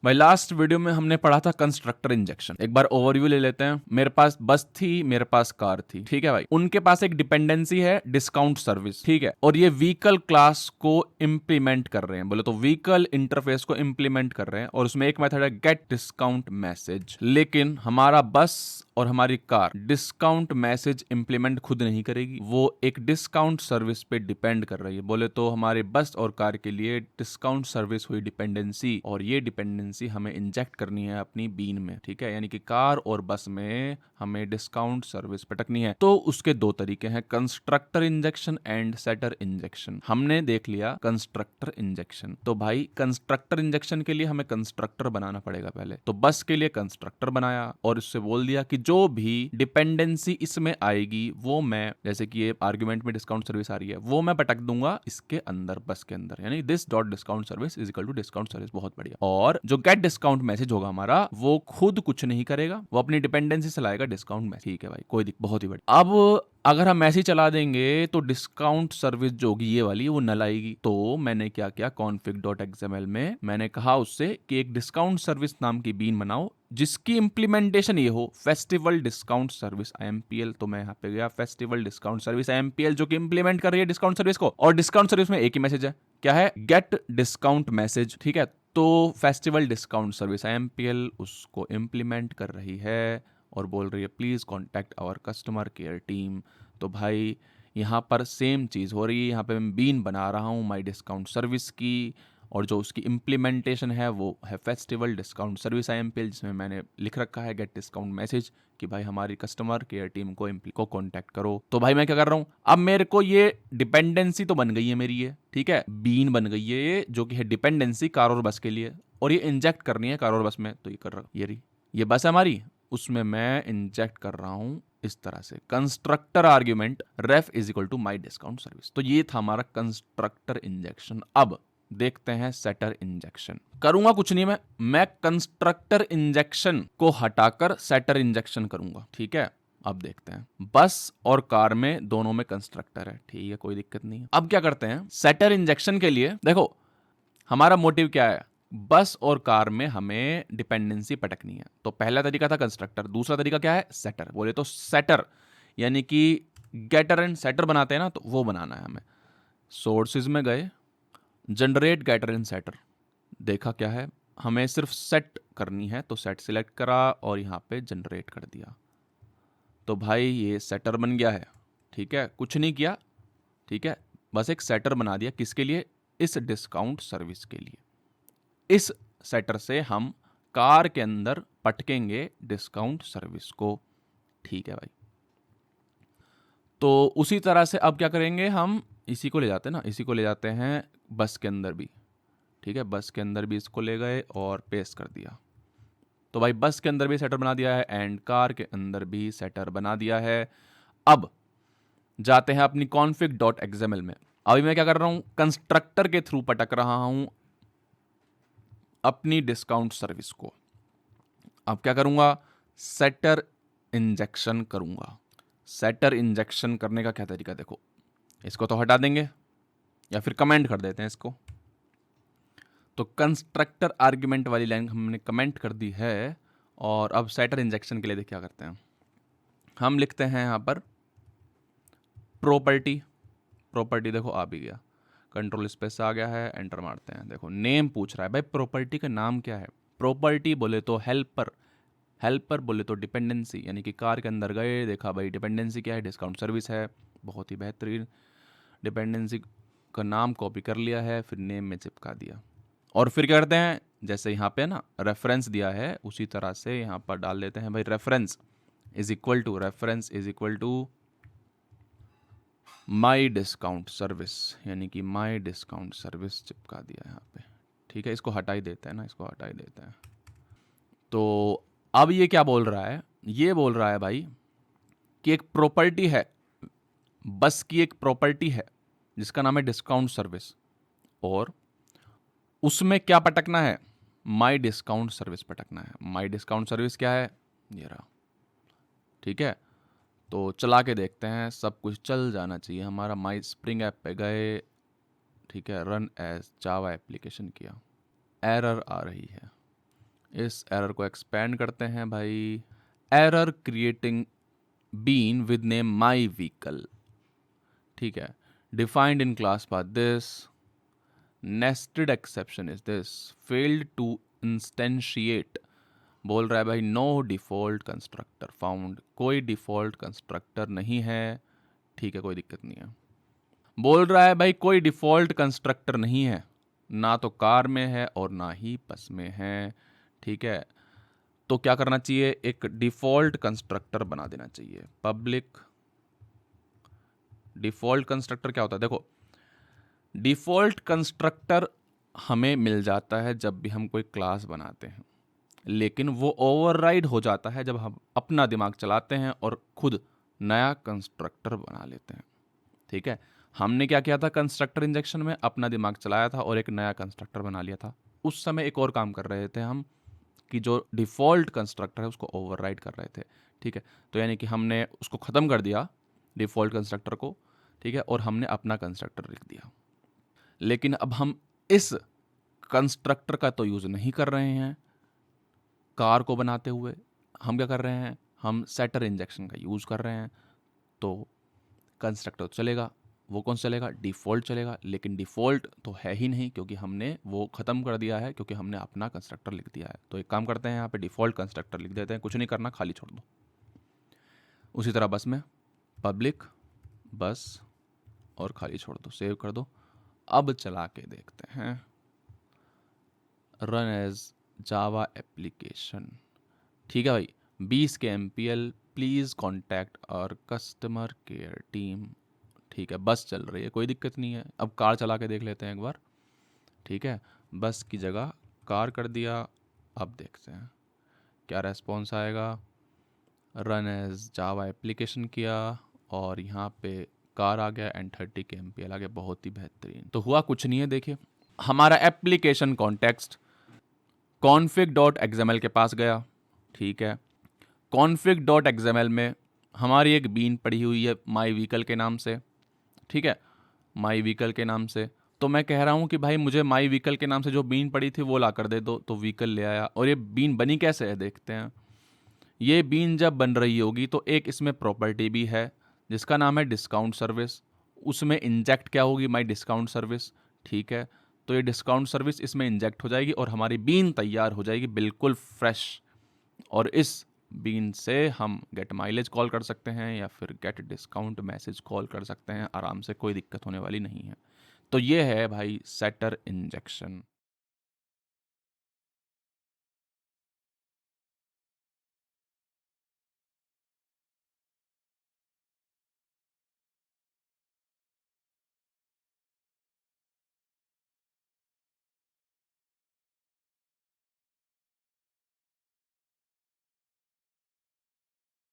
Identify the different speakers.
Speaker 1: भाई last video में हमने पढ़ा था कंस्ट्रक्टर इंजेक्शन। एक बार ओवरव्यू ले लेते हैं। मेरे पास बस थी, मेरे पास कार थी, ठीक है भाई। उनके पास एक डिपेंडेंसी है डिस्काउंट सर्विस, ठीक है, और ये व्हीकल क्लास को इंप्लीमेंट कर रहे हैं। बोले तो व्हीकल इंटरफेस को इंप्लीमेंट कर रहे हैं और उसमें एक मेथड है गेट डिस्काउंट मैसेज। लेकिन हमारा बस और हमारी कार डिस्काउंट मैसेज इंप्लीमेंट खुद नहीं करेगी, वो एक डिस्काउंट सर्विस पे डिपेंड कर रही है। बोले तो हमारे बस और कार के लिए डिस्काउंट सर्विस हुई डिपेंडेंसी, और ये डिपेंडेंसी हमें इंजेक्ट करनी है अपनी बीन में, ठीक है। यानी कि कार और बस में हमें डिस्काउंट सर्विस पटकनी है। तो उसके दो तरीके हैं, constructor injection and setter injection. हमने देख लिया कंस्ट्रक्टर इंजेक्शन। तो भाई कंस्ट्रक्टर इंजेक्शन के लिए हमें कंस्ट्रक्टर बनाना पड़ेगा पहले। तो बस के लिए कंस्ट्रक्टर बनाया और उससे बोल दिया कि जो भी डिपेंडेंसी इसमें आएगी वो मैं, जैसे कि ये आर्गुमेंट में डिस्काउंट सर्विस आ रही है, वो मैं पटक दूंगा इसके अंदर, बस के अंदर। यानी this dot discount service is equal to discount service. बहुत बढ़िया। और जो गेट डिस्काउंट मैसेज होगा हमारा, वो खुद कुछ नहीं करेगा, वो अपनी डिपेंडेंसी से लाएगा डिस्काउंट मैसेज। ठीक है भाई, कोई बहुत ही बढ़िया। अब अगर हम ऐसे ही चला देंगे तो डिस्काउंट सर्विस जो होगी ये वाली, वो नल आएगी। तो मैंने क्या किया, config.xml में मैंने कहा उससे कि एक डिस्काउंट सर्विस नाम की बीन बनाओ जिसकी इंप्लीमेंटेशन ये हो फेस्टिवल डिस्काउंट सर्विस IMPL। तो मैं यहाँ पे गया फेस्टिवल डिस्काउंट सर्विस IMPL, जो कि इंप्लीमेंट कर रही है डिस्काउंट सर्विस को। और डिस्काउंट सर्विस में एक ही मैसेज है, क्या है, गेट डिस्काउंट मैसेज, ठीक है। तो फेस्टिवल डिस्काउंट सर्विस IMPL उसको इंप्लीमेंट कर रही है और बोल रही है please contact our customer care team. तो भाई यहाँ पर सेम चीज़ हो रही है। यहाँ पे मैं बीन बना रहा हूँ माई डिस्काउंट सर्विस की, और जो उसकी इम्प्लीमेंटेशन है वो है फेस्टिवल डिस्काउंट सर्विस IMPL, जिसमें मैंने लिख रखा है गेट डिस्काउंट मैसेज कि भाई हमारी कस्टमर केयर टीम को कॉन्टैक्ट करो। तो भाई मैं क्या कर रहा हूँ, अब मेरे को ये डिपेंडेंसी तो बन गई है मेरी, ये ठीक है, बीन बन गई है ये, जो कि है डिपेंडेंसी कार और बस के लिए, और ये इंजेक्ट करनी है कार और बस में। तो ये कर रहा हूँ, ये रही ये बस है हमारी, उसमें मैं इंजेक्ट कर रहा हूं इस तरह से constructor argument ref is equal to my discount service. तो ये था हमारा कंस्ट्रक्टर इंजेक्शन। अब देखते हैं सेटर इंजेक्शन। करूंगा कुछ नहीं, मैं कंस्ट्रक्टर इंजेक्शन को हटाकर सेटर इंजेक्शन करूंगा, ठीक है। अब देखते हैं, बस और कार में दोनों में कंस्ट्रक्टर है, ठीक है, कोई दिक्कत नहीं है। अब क्या करते हैं, सेटर इंजेक्शन के लिए देखो हमारा मोटिव क्या है, बस और कार में हमें डिपेंडेंसी पटकनी है। तो पहला तरीका था कंस्ट्रक्टर, दूसरा तरीका क्या है, सेटर। बोले तो सेटर यानी कि गेटर एंड सेटर बनाते हैं ना, तो वो बनाना है हमें। सोर्सेज में गए, जनरेट गेटर एंड सेटर, देखा क्या है, हमें सिर्फ सेट करनी है, तो सेट सिलेक्ट करा और यहाँ पे जनरेट कर दिया। तो भाई ये सेटर बन गया है, ठीक है, कुछ नहीं किया, ठीक है, बस एक सेटर बना दिया, किसके लिए, इस डिस्काउंट सर्विस के लिए। इस सेटर से हम कार के अंदर पटकेंगे डिस्काउंट सर्विस को, ठीक है भाई। तो उसी तरह से अब क्या करेंगे, हम इसी को ले जाते हैं ना, इसी को ले जाते हैं बस के अंदर भी, ठीक है, बस के अंदर भी इसको ले गए और पेस्ट कर दिया। तो भाई बस के अंदर भी सेटर बना दिया है एंड कार के अंदर भी सेटर बना दिया है। अब जाते हैं अपनी config.xml में। अभी मैं क्या कर रहा हूं, कंस्ट्रक्टर के थ्रू पटक रहा हूं अपनी डिस्काउंट सर्विस को। अब क्या करूंगा, सेटर इंजेक्शन करूंगा। सेटर इंजेक्शन करने का क्या तरीका, देखो, इसको तो हटा देंगे या फिर कमेंट कर देते हैं इसको। तो कंस्ट्रक्टर आर्ग्यूमेंट वाली लाइन हमने कमेंट कर दी है, और अब सेटर इंजेक्शन के लिए देख क्या करते हैं, हम लिखते हैं यहां पर प्रॉपर्टी। प्रॉपर्टी देखो आ भी गया, कंट्रोल स्पेस आ गया है, एंटर मारते हैं। देखो नेम पूछ रहा है, भाई प्रॉपर्टी का नाम क्या है। प्रॉपर्टी बोले तो हेल्पर, हेल्पर बोले तो डिपेंडेंसी, यानी कि कार के अंदर गए, देखा भाई डिपेंडेंसी क्या है, डिस्काउंट सर्विस है, बहुत ही बेहतरीन। डिपेंडेंसी का नाम कॉपी कर लिया है, फिर नेम में चिपका दिया। और फिर क्या करते हैं, जैसे यहाँ पे ना रेफरेंस दिया है, उसी तरह से यहाँ पर डाल देते हैं भाई reference is equal to, reference is equal to my discount service, यानी कि माई डिस्काउंट सर्विस चिपका दिया यहाँ पे, ठीक है। इसको हटा ही देते हैं ना, इसको हटा ही देते हैं। तो अब ये क्या बोल रहा है, ये बोल रहा है भाई कि एक प्रॉपर्टी है, बस की एक प्रॉपर्टी है जिसका नाम है डिस्काउंट सर्विस, और उसमें क्या पटकना है, माई डिस्काउंट सर्विस पटकना है। माई डिस्काउंट सर्विस क्या है, ये रहा, ठीक है। तो चला के देखते हैं, सब कुछ चल जाना चाहिए हमारा। माई स्प्रिंग ऐप पे गए, ठीक है, रन एज जावा एप्लीकेशन किया, एरर आ रही है, इस एरर को एक्सपेंड करते हैं भाई, error creating bean with name my vehicle, ठीक है, defined in class path this, nested exception is this, failed to instantiate, बोल रहा है भाई नो डिफॉल्ट कंस्ट्रक्टर फाउंड, कोई डिफॉल्ट कंस्ट्रक्टर नहीं है, ठीक है, कोई दिक्कत नहीं है। बोल रहा है भाई कोई डिफॉल्ट कंस्ट्रक्टर नहीं है, ना तो कार में है और ना ही बस में है, ठीक है, तो क्या करना चाहिए, एक डिफॉल्ट कंस्ट्रक्टर बना देना चाहिए। पब्लिक डिफॉल्ट कंस्ट्रक्टर क्या होता है, देखो डिफॉल्ट कंस्ट्रक्टर हमें मिल जाता है जब भी हम कोई क्लास बनाते हैं, लेकिन वो ओवरराइड हो जाता है जब हम अपना दिमाग चलाते हैं और खुद नया कंस्ट्रक्टर बना लेते हैं, ठीक है। हमने क्या किया था कंस्ट्रक्टर इंजेक्शन में, अपना दिमाग चलाया था और एक नया कंस्ट्रक्टर बना लिया था। उस समय एक और काम कर रहे थे हम कि जो डिफ़ॉल्ट कंस्ट्रक्टर है उसको ओवरराइड कर रहे थे, ठीक है। तो यानी कि हमने उसको ख़त्म कर दिया डिफ़ॉल्ट कंस्ट्रक्टर को, ठीक है, और हमने अपना कंस्ट्रक्टर लिख दिया। लेकिन अब हम इस कंस्ट्रक्टर का तो यूज़ नहीं कर रहे हैं कार को बनाते हुए, हम क्या कर रहे हैं, हम सेटर इंजेक्शन का यूज़ कर रहे हैं। तो कंस्ट्रक्टर तो चलेगा, वो कौन सा चलेगा, डिफ़ॉल्ट चलेगा, लेकिन डिफ़ॉल्ट तो है ही नहीं क्योंकि हमने वो ख़त्म कर दिया है, क्योंकि हमने अपना कंस्ट्रक्टर लिख दिया है। तो एक काम करते हैं, यहाँ पे डिफ़ॉल्ट कंस्ट्रक्टर लिख देते हैं, कुछ नहीं करना, खाली छोड़ दो। उसी तरह बस में पब्लिक बस और खाली छोड़ दो, सेव कर दो। अब चला के देखते हैं, रन एज जावा एप्लीकेशन, ठीक है भाई, 20 के MPL, प्लीज़ कॉन्टैक्ट और कस्टमर केयर टीम, ठीक है, बस चल रही है, कोई दिक्कत नहीं है। अब कार चला के देख लेते हैं एक बार, ठीक है, बस की जगह कार कर दिया। अब देखते हैं क्या रेस्पॉन्स आएगा। रन एज जावा एप्लीकेशन किया और यहाँ पे कार आ गया एंड 30 के MPL आ गया, बहुत ही बेहतरीन। तो हुआ कुछ नहीं है, देखिए हमारा एप्लीकेशन कॉन्टेक्स्ट config.xml के पास गया, ठीक है, config.xml में हमारी एक बीन पड़ी हुई है माई व्हीकल के नाम से, ठीक है, माई व्हीकल के नाम से। तो मैं कह रहा हूँ कि भाई मुझे माई व्हीकल के नाम से जो बीन पड़ी थी वो ला कर दे दो, तो व्हीकल ले आया। और ये बीन बनी कैसे है देखते हैं। ये बीन जब बन रही होगी तो एक इसमें प्रॉपर्टी भी है जिसका नाम है डिस्काउंट सर्विस, उसमें इंजेक्ट क्या होगी, माई डिस्काउंट सर्विस, ठीक है। तो ये डिस्काउंट सर्विस इसमें इंजेक्ट हो जाएगी और हमारी बीन तैयार हो जाएगी बिल्कुल फ्रेश। और इस बीन से हम गेट माइलेज कॉल कर सकते हैं या फिर गेट डिस्काउंट मैसेज कॉल कर सकते हैं आराम से, कोई दिक्कत होने वाली नहीं है। तो ये है भाई सेटर इंजेक्शन।